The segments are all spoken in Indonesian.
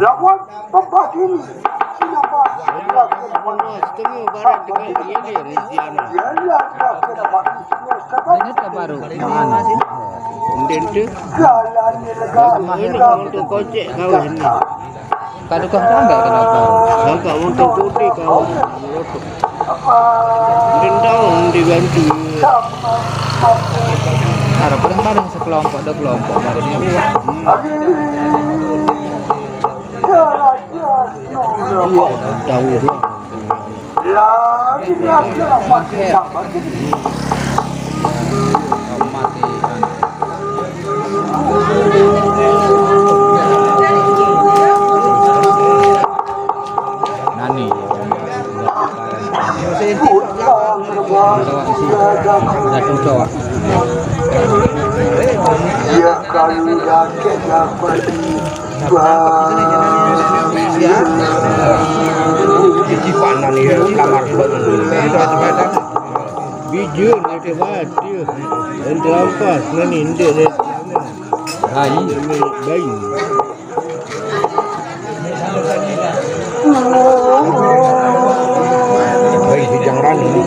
lawan tempat ini bareng sekelompok ada kelompok barengnya ya kalau rakyat dapat biji panan ya kamar biji nanti mati untuk apa nanti bayi bayi jangan ini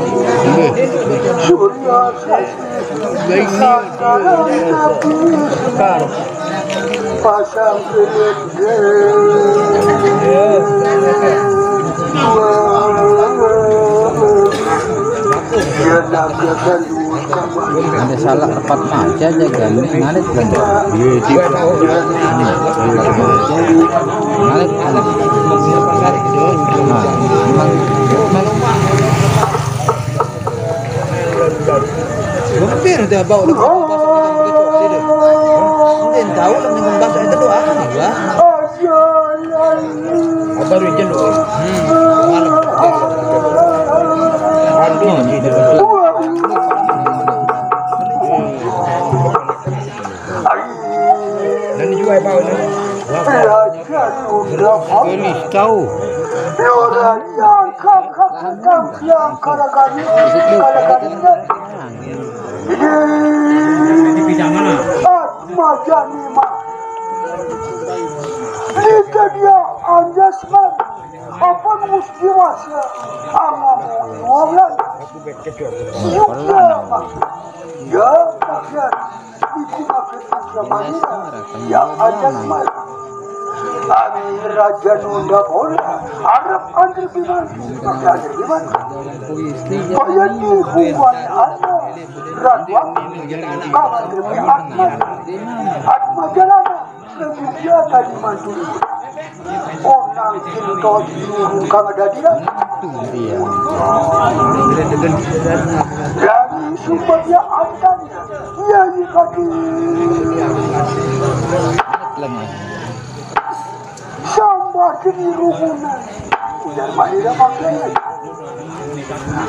pasang ada salah tempat aja gani ngalit hampir udah bau udah tahu dengan bahasa itu doa wah baru izin loh dan juga bau ini tahu di bidang mana? Jika dia anjasman apa mesti wasa amamu walan ya bagian itu maksudnya zamania ya anjasman Raja Nunda bola Arab Andri Biman Andri Biman kaya di hubungan anda Radwan kawan Andri Atma Jalana dia tadi mantul orang cinta diurung kang ada dia dari sumpah dia antanya dia di kaki sampai kini rumunan udah mahirah makanya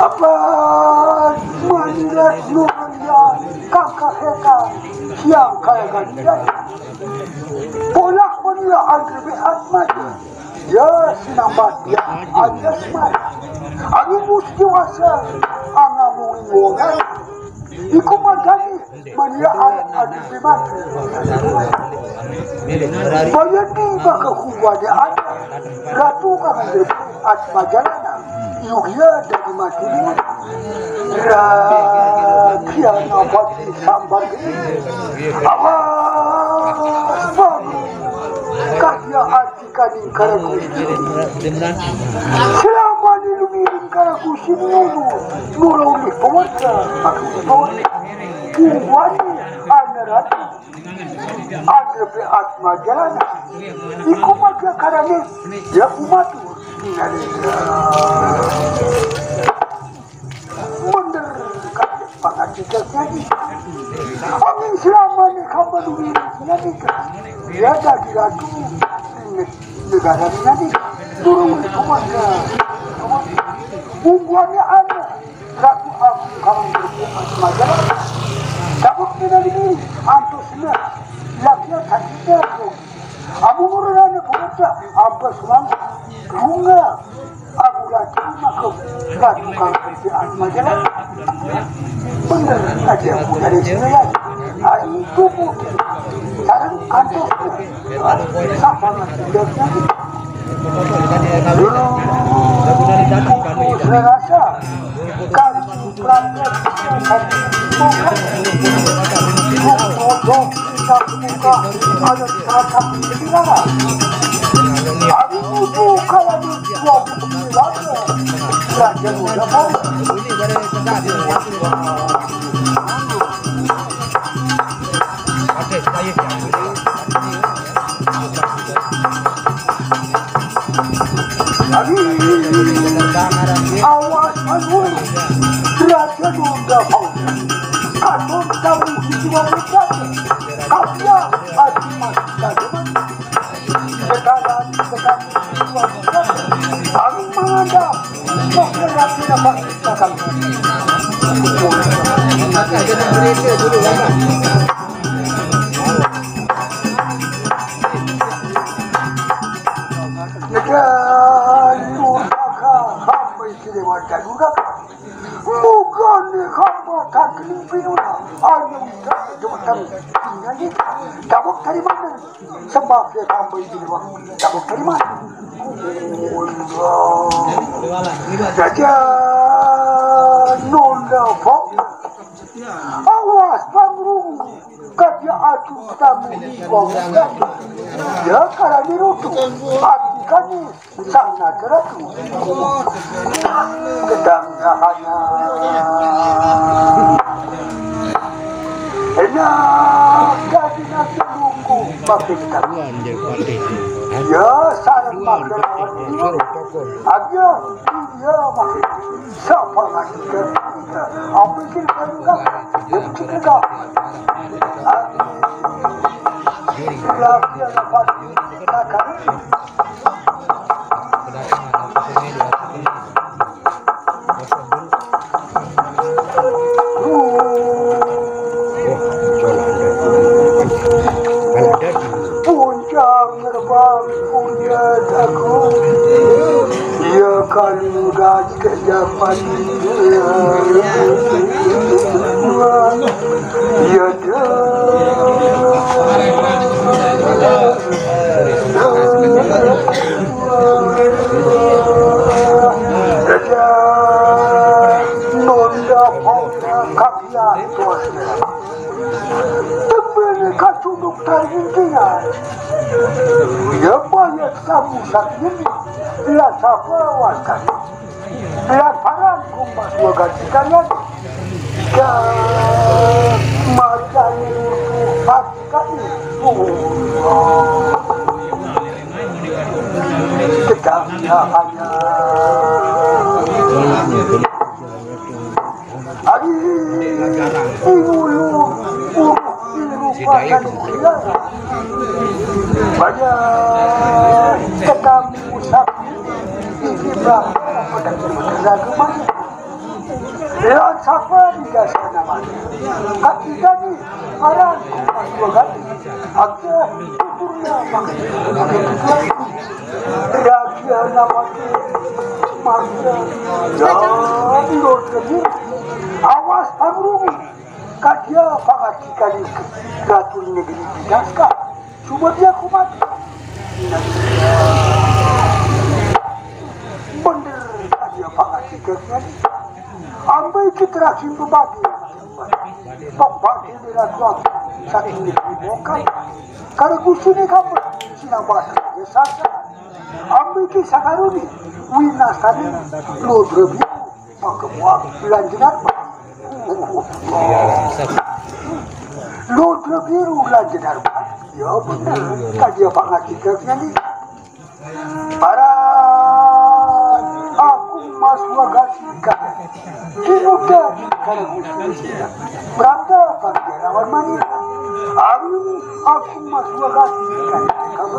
apa manirat nurnya kakak heka yang kaya gantian bolak mania agrebi atmat ya sinambat ya ajasmat angin musti wasa angamungin wongan iku madani mania agrebi mati bayani baka kuwade ada ratu kakak atmajalana yuhya dari maturi rakyat nabati sambar awas kaya artikanin karaku selama nilumirin karaku sinulu nulauli pawarta aku pawarta kuwani anarati agrepe atmajalana iku maka karane ya umatu bener kakek pangatikas jadi angin selama ni kapan dulu nanti dia jadi ratu negara nanti turun ke keluarga hubungannya ada Ratu aku kamu berbuat majalah. Sabuk tidak ini antusnya. Lakian sakitnya tu. Abu murahnya bocah. Apa semang bunga. Abu lagi makum. Ratu kamu berbuat majalah. Benar aja aku dari sini lagi. Itu mungkin. Sekarang antusnya. Sama hidupnya. Saya rasa kalau pelanggan ada tatap negara. Hari itu kalau dua lagi pelanggan udah mau. Awas aduh, derajat udah mau. Kalau kamu jiwa besar, kaya hati masih dalam. Sekarang jiwa besar, kami mengadap. Sekarang tidak paksakan. Maka jangan berita dulu lah. Tabuk dari mana? Sebab dia tambah di luar. Tabuk dari mana? Saja nunda pok. Awas bangun. Kerja atuh tamu di bawah. Ya kalau dirutu. Hati kami sangat teratu. Kedangnya hanya. Enak jadi nasi luku pakai kami. Ya sarang makan ini. Aja dia makan. Siapa lagi kita? Ambil kita juga. Yang kita. Lagi ada pasti makan. Kalau gas kejapan ya ya banyak kamu sakit ini bila siapa warga bila parang kumbas wagati kalian ke macam itu hatikan itu sedangnya hanya hari ulu merupakan negara banyak ketemu sapi ini berapa pada beragama dan siapa di dasar namanya ketika ini orang kupas dua kali akhirnya tuturnya pakai tutup reaksi namanya maksudnya jadi lagi awas pangrumi kadia pakai kali gatul negeri didaska cuma dia kumat bener kadia pakai tiketnya ambil citra simpu bagi tok bagi bila tuan saking dibuka kalau kusini kamu sinang bahasa ya sasa ambil kisah karuni winas tadi lo berbi maka buat lanjutan lo biru lanjutan ya benar kaji apa ngaji kerja ni para aku masuk agasi kan dimudah kalau kusini berapa pagi lawan mani aku masuk agasi kan kamu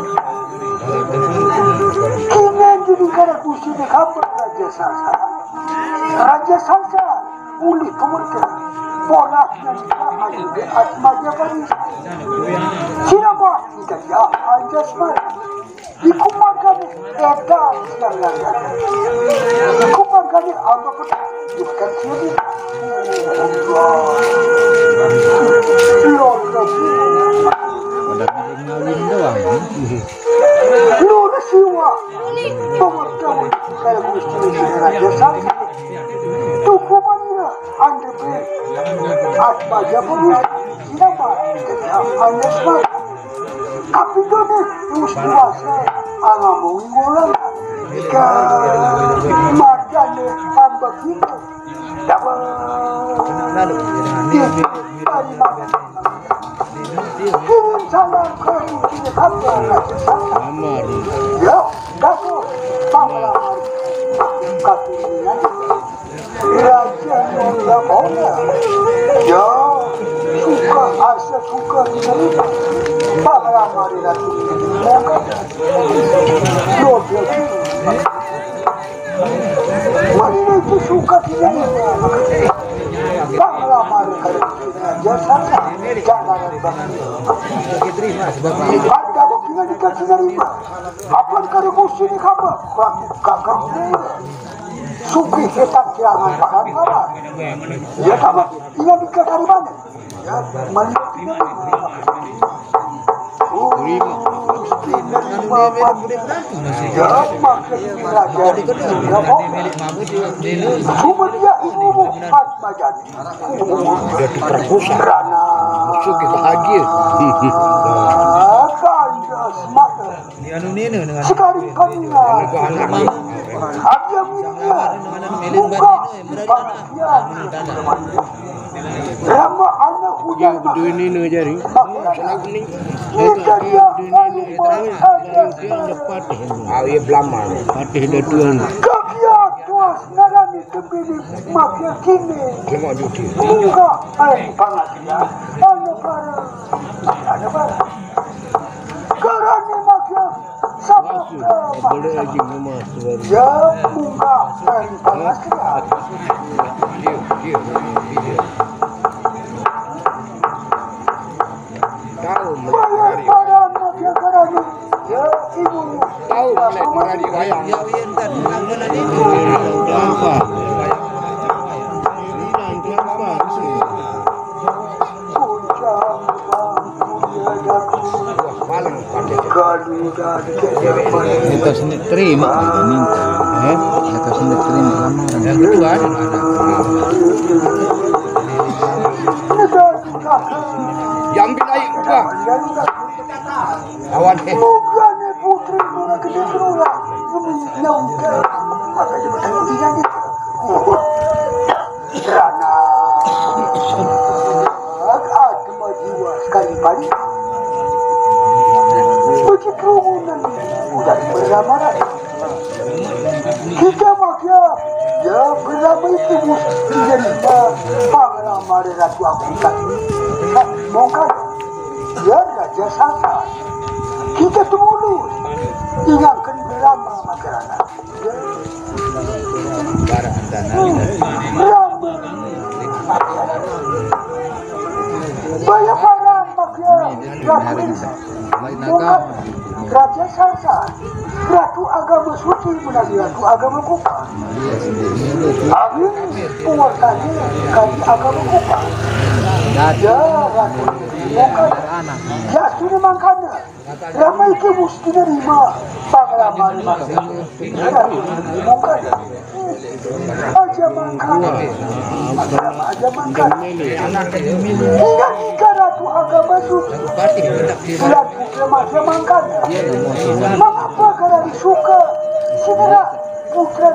kini jadi kalau kusini kamu raja sasa masa uli pemerintah polaknya ada asmanya kali siapa tidak ya anjas mar dikumpulkan edan yang lain dikumpulkan apa pun bukan sini Pada ngawin doang. lu resiwa pemerintah kalau mesti raja sakit tukumannya anda ber asmaja pun siapa anjas mar tapi doni uskuasa angamu ngulang ke marjane amba kita dapat kirim salam ke kita kabar Amar. ya dapat pengalaman katulinan raja yang boleh ya suka asa suka cerita pengalaman itu mereka luar biasa mana itu suka tidak pengalaman raja sana jangan ada buktinya dikasih nerima apa kalau musuh ini kamu kakak suki hetak jangan parah ya kamu ini dikasih dari mana ya melihat ya maksudnya raja ya cuma dia ibu Fatmajani Udah diperkosa. Rana Suki bahagia. sekali kalinya ada minyak buka bahagia lama anak hujan Berdua ini nu jari. jika dia Awi belama. Patih dah tuan. kakia tuas narani kebili makia kini Cuma duti. buka air panasnya ada para karani makia sabuk Boleh lagi rumah suara. ya buka air panasnya Tahu bayar para makia karani ya ibu tahu melek wayang. Kelapa. Kelapa. Paling pakai. Kita sendiri terima minta. Kita sendiri terima lamaran. Yang kedua ada. Jambil air juga. Lawan Bukannya putri nuna gede nuna nyongkel maka dia bertanya dia gitu Rana ada jiwa sekali balik begitu udah berlamaran kita makia ya berlama itu mesti jadi pengalaman Ratu Afrika mongkar ya Raja Sasa kita tuh mulus ingatkan berlama masyarakat berlama banyak barang makia Raja Sasa Ratu agama suci menjadi Ratu agama kupa Amin penguasanya kali agama kupa ya Ratu ya sudah makanya ramai ke mesti nerima pengalaman makia aja makanya aja makanya hingga Ratu agama suci Ratu remaja makanya mengapa karena disuka segera putra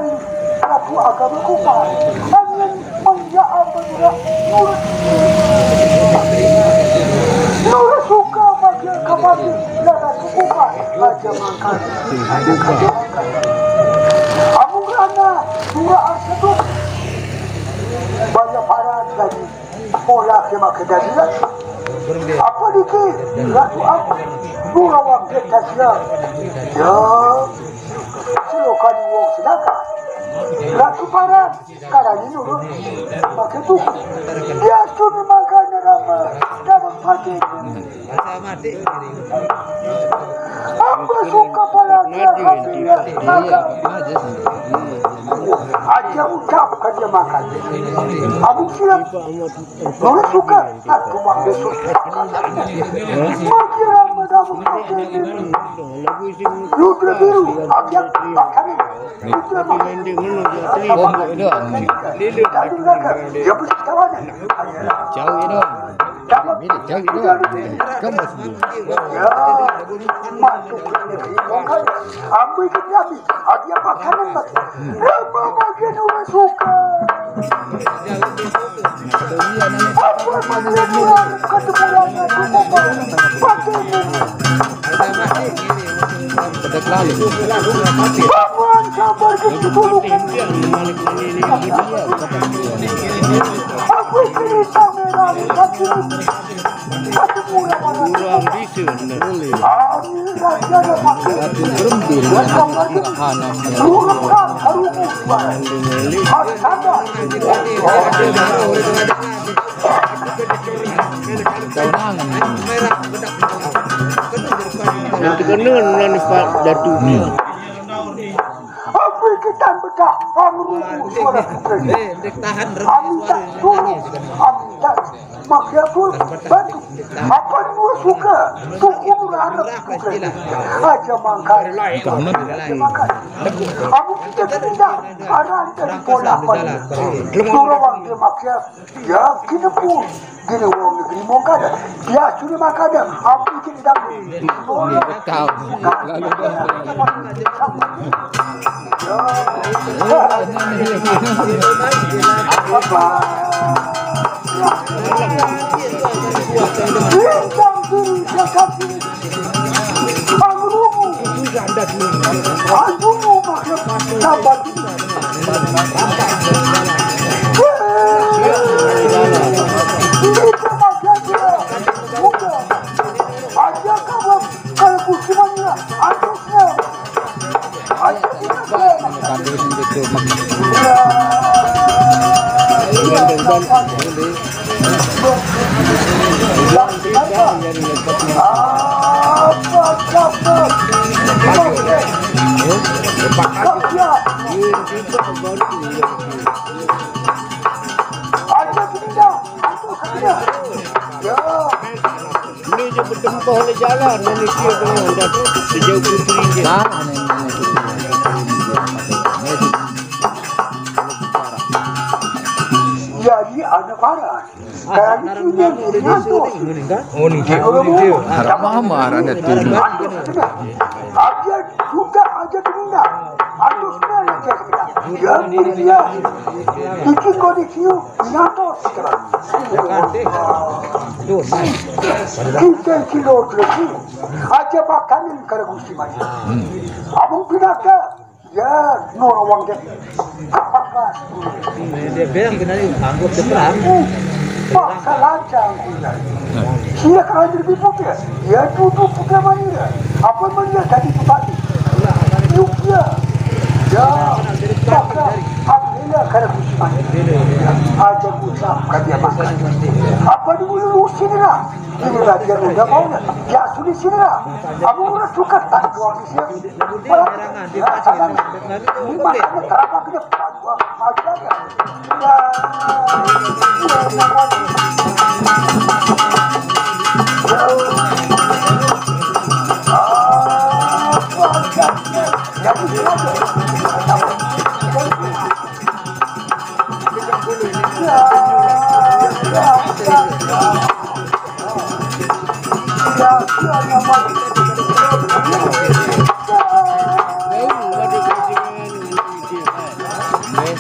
Ratu agama kupa hanya menjauh menurut nurut suka bagi kembali Ratu kupa aja makanya Amurana surah Al-Sadud banyak para dari pola kemak kedadian apa dikit Ratu aku surah wakil tasya ya silakan wong sedaka Ratu Paran, karena ini urut, maka itu dia cuma makan dapat pagi. Apa suka pada dia hatinya makan? Aja ucapkan dia makan. Aku siap. Kalau suka, aku mau besok. Makin lama dapat pagi ini. Lupa biru, aja makan. Lupa makan. Dia berkawan. Jauh ini. Milik jauh ini. Kamu Ya, masuk ke negeri Mongol. Ambil ke Nabi, ada makanan lagi. Apa bagian orang suka? Apa bagian orang ketemuannya suka? Bagian pada lalu. Bapak sabar gitu dulu. Aku cerita merah satu mula mana? Nanti kenal nanti Pak Datu ni. Apa kita bedah amruku suara putri. Aminta dulu, aminta makya pun bantu. Apa dulu suka? Tunggu anak putri. Aja mangkal. Aku kita tidak arah dari pola apa. Surawang dia makya. Ya kita pun. Gini orang negeri Mongkada. Dia sudah makada. Apa kita Tahu. Lalu Ini je bertempuh oleh jalan manusia dengan Datu sejauh putri dia. Jadi ada parah. Karena ini nyantos. Oh ni dia. Ramah ada tu. Aja juga aja benda. Atus mana aja benda. Ya dia. Iki kondisi nyantos sekarang. Kita kilo lagi. Aja makanan kalau gusti macam. Abang pindah ke. Ya, norawang dia. Apakah? Dia bilang kena anggap terang. Paksa lancang guna. Dia kalau jadi putih, ya duduk putih mana? Apa mana tadi tu tadi? Juga, ya paksa ambilnya kerana kucing. Aja kucing kerja makan. Apa dulu sini lah? Ini lah dia udah mau nak. Ya sudah sini lah. Aku orang suka tak jual di sini. Ya, jangan. Ini makan terapa kena buat aja kan. Ya.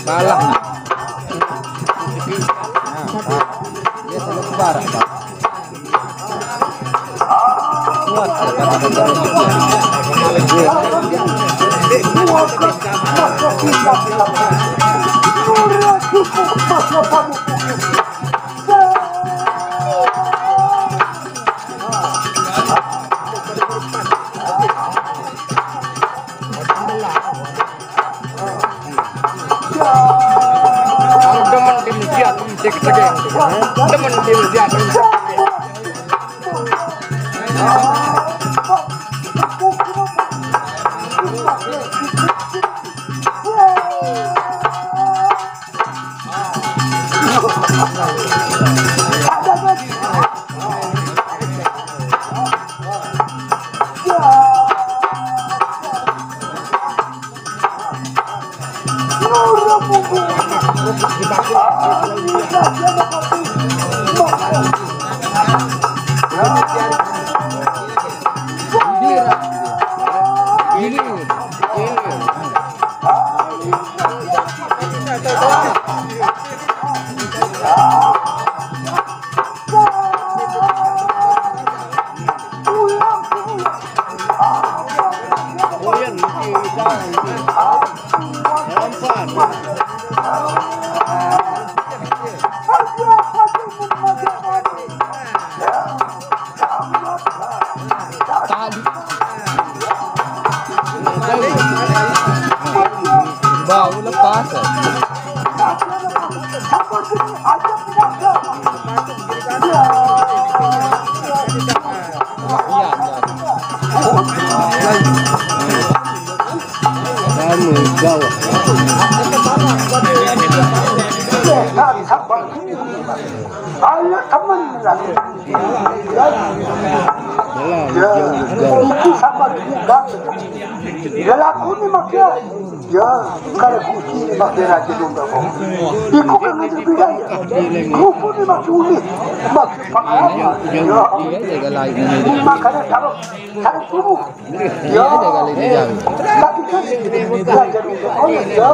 Salah. Dia sangat parah, Pak. Kuat cek saja. Teman dia Bau lepas. Ayah teman lagi. Itu sama juga. Lelaku ni makia. Ya, kalau kunci ni makia raja dulu. Iku kan ada bedanya. Kuku ni makia unik, makia pengalaman. Ya, ini makanya taruh tubuh. Ya, tapi kan raja dulu. Oh ya.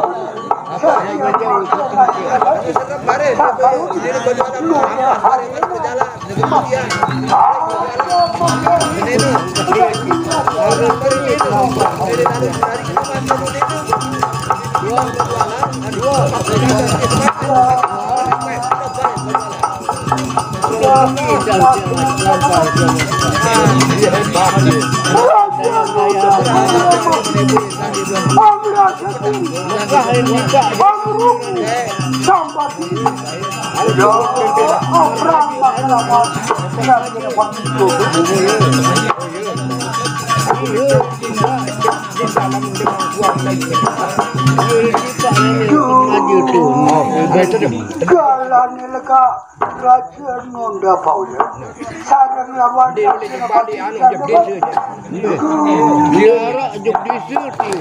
Galan leka raja nonda pauja. Sarang lawan dia rak juk disuti.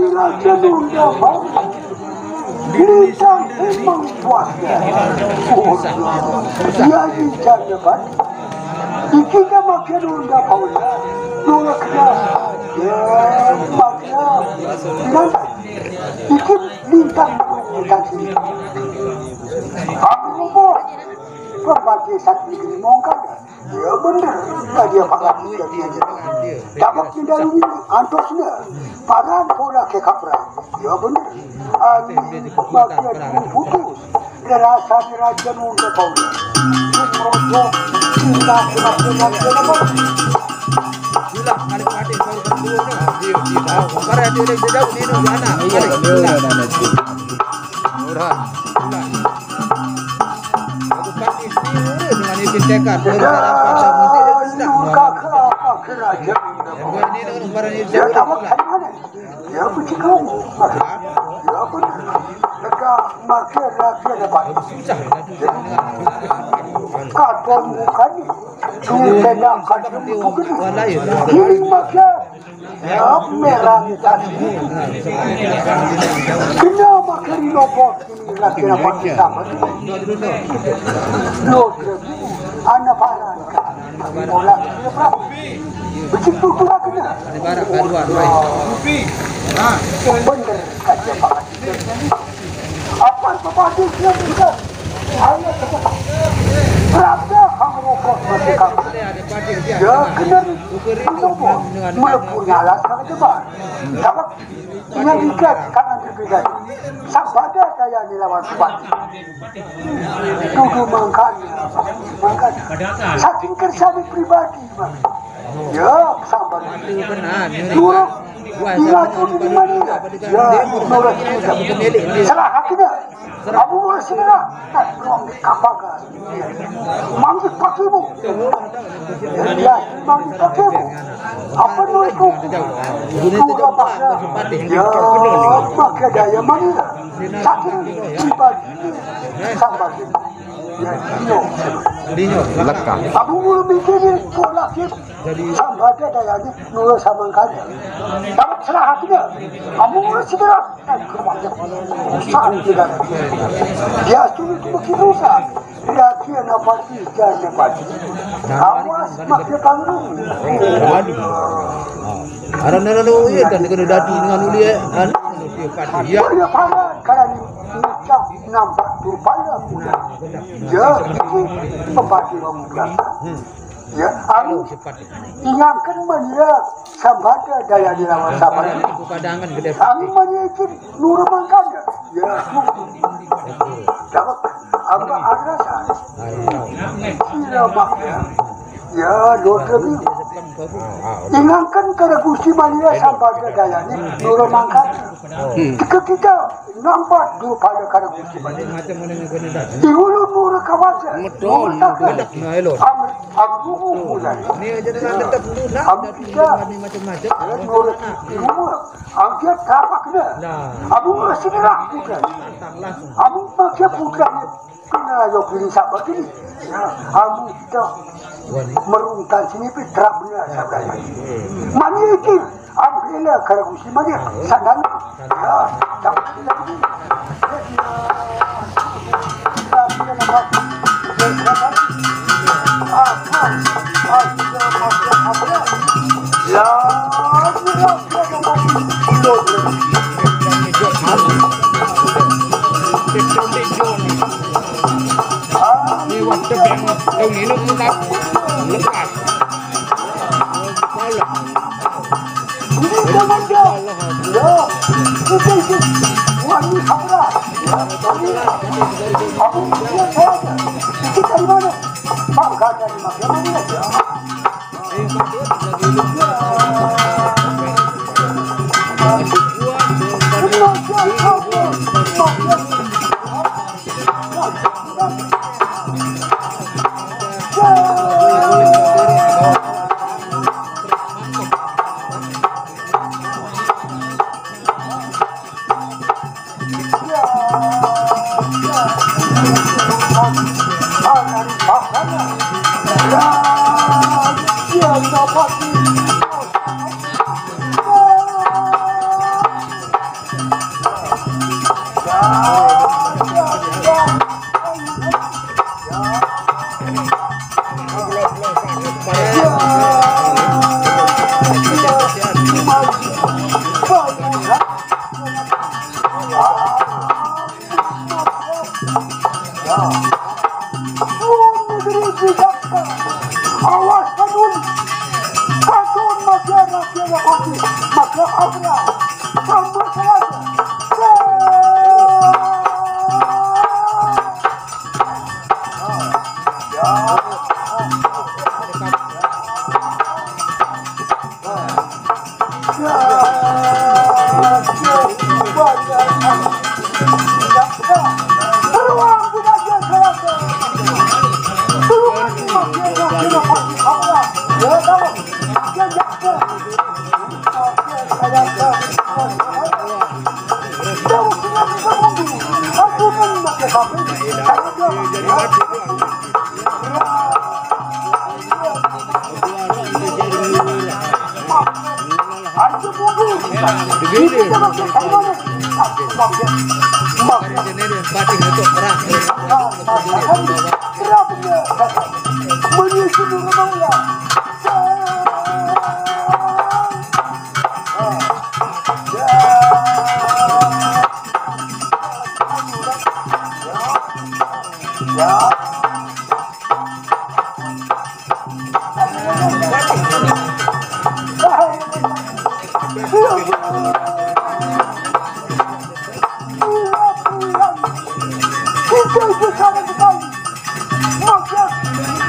Raja nonda pauja. Bintang emang kuatnya. Dia bintang depan. Ikinya makin unda paunya. Dua keras. Ya maknya. Dan ikut bintang sini. Aku bos. Berbagai sakit ini mongkan. Ya benar. Kajian pakai dia aja. Dapat pindah ini antosnya. Paran pola ke kapra. Ya benar. Ani bagian putus. Terasa raja nunda paunya. Sumrojo. Kita kena apa? Sudah ada parti baru berdua dah. Para dia jauh ni nak anak. Iya, murah. Aku parti sendiri dengan ini tekad. Raja. Ini orang barang ini Ya dapat dari mana? Ya puji kamu. Ya benar. Mereka makin raja dapat. Katon mukanya. Sedang katon mukanya. Ini makin. Ya merah tadi. Kenapa kali robot ini lagi dapat sama? Loh, anak parah. Bola berapa? Begitu pula kena. Ada barak kedua. Benar kata Pak. Apa sebabnya juga? Hanya sebab berapa kamu robot mereka? Ya kena robot. Mulai punya alat kalau cepat. Sebab yang ikat kanan berbeda. Sabada saya dilawan sebab. Tuduh mangkanya saking kersane pribadi Mas. Ya sabar nurut diracun di mana ya nurut salah haknya kamu boleh segera ruang kapakan manggil pakimu ya manggil pakimu apa nurutku nurut makna ya maka daya mana saking pribadi sabar ya Dino. Lekang. Abu mulu mikirin pola kip sama ada dayanya nurut sama kanya tapi salah haknya kamu mulai segera ke rumahnya saat tidak dia suruh itu makin rusak dia kira napati dan napati awas makin panggung Arah-arah lu ya kan kena dadu dengan ulia kan dia pati ya. dia parah karena nikah nampak turpaya kuda ya itu pembagi pemuda ya aku ingatkan mana sambada daya dilawan sabar Padangan gede. kami menyikin nur mangkanya ya dapat apa rasa tidak maknya ya dosa lebih ingatkan kada gusti mania sambada daya ni nur mangkanya jika kita nampak dulu pada kada gusti mania Macam mana yang kena dadu. di hulu nur kawasan nur takkan Nah, elok. aku mulai Ni aja dengan tetap dulu nak dadu macam-macam. ada nur di rumah angkat tapaknya Nah, abu masih gerak bukan tak langsung. abu pakai putranya kena yo pilih sahabat ini ya abu kita Wani. merungkan sini pi terapnya saudara mani iki ambilnya kalau usi mani sandan ya tak kita ini Ni waktu yang tahun ini pun lepas. Awas kadun masyarakat maka abra sambil saja.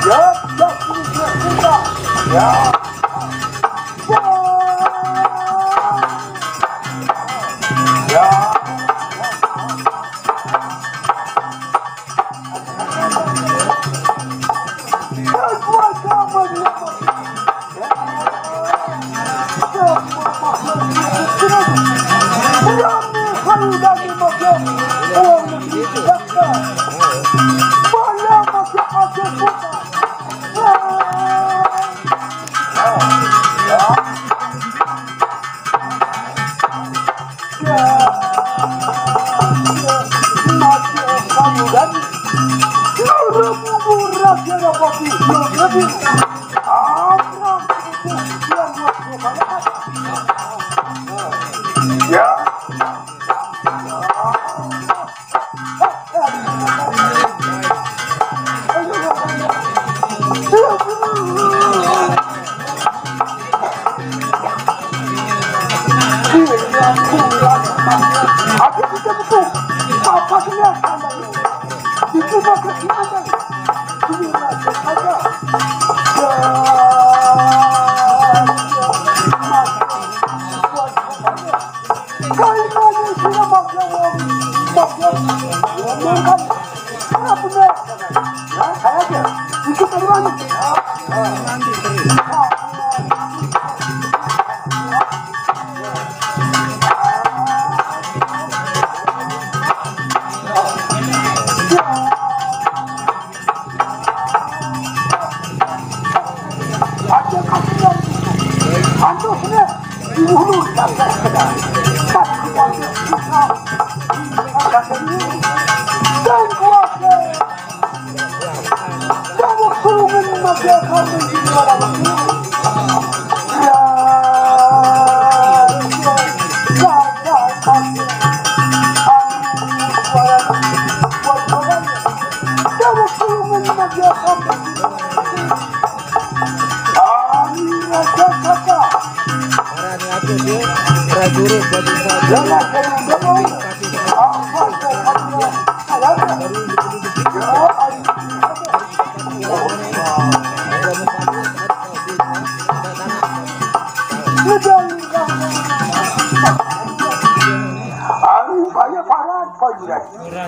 Ya,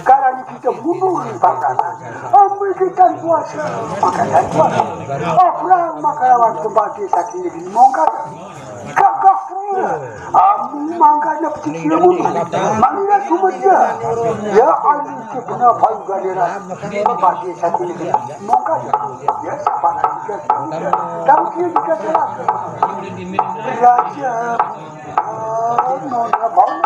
Karena kita bunuh memberikan kuasa, makanan kuasa. Orang makanan kembali sakit ini mongkat. Kakak semua, makanya pikir bunuh. Mana semua dia, ya ahli kita bayu galera kembali sakit ini mongkat. Ya sahabat kita, tahu dia kita jelas. Raja, nona bau.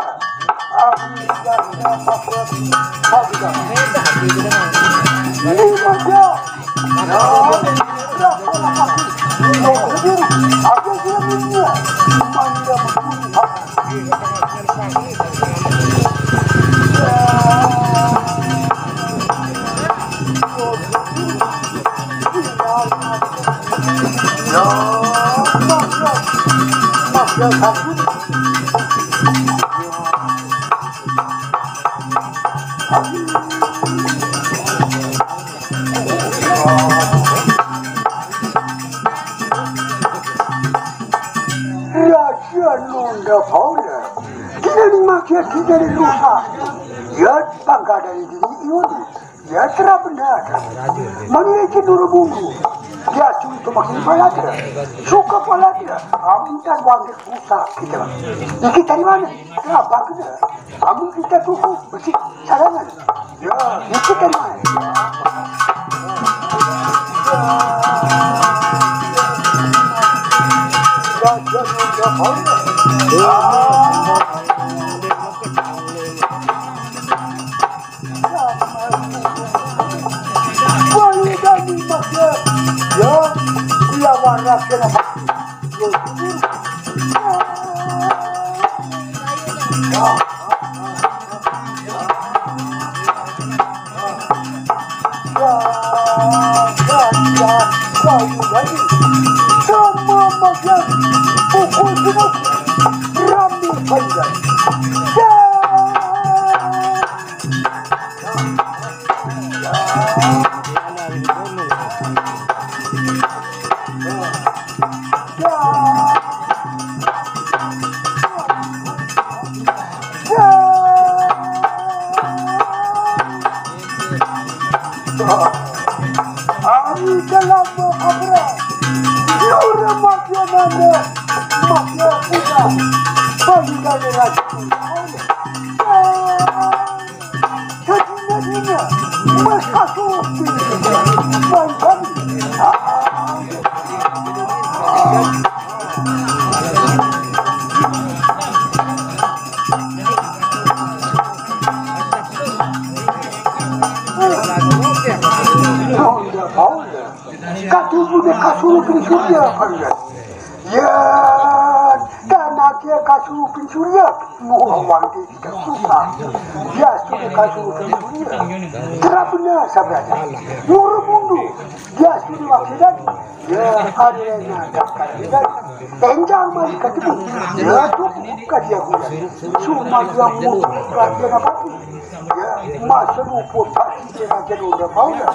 Tidak lupa, ya bangga dari diri ini, ya serap benar. Memiliki dulu bumbu, ya cuma makin baladir, suka baladir. Aminkan wangi susah kita. Ini dari mana? Kenapa kita? Amin kita suku bersih sarangan. Ya, ini dari mana? Hari dalam abra, Yura makia nanda, makia puja, bagi dari ratu. Jadi mereka suci, macam katu punya kasur pensurya pernah. Ya, tanah dia kasur pensurya, muhawang dia tidak suka. Dia suka kasur pensurya. Terapnya sahaja. Muru mundu, dia sudah makiran. Ya, ada yang nak kajian. Enjang masih ketemu. Ya, tu kajian gula. Cuma dia mundu kajian apa? Ya, masa lupa pasti dia kajian udah mau dah.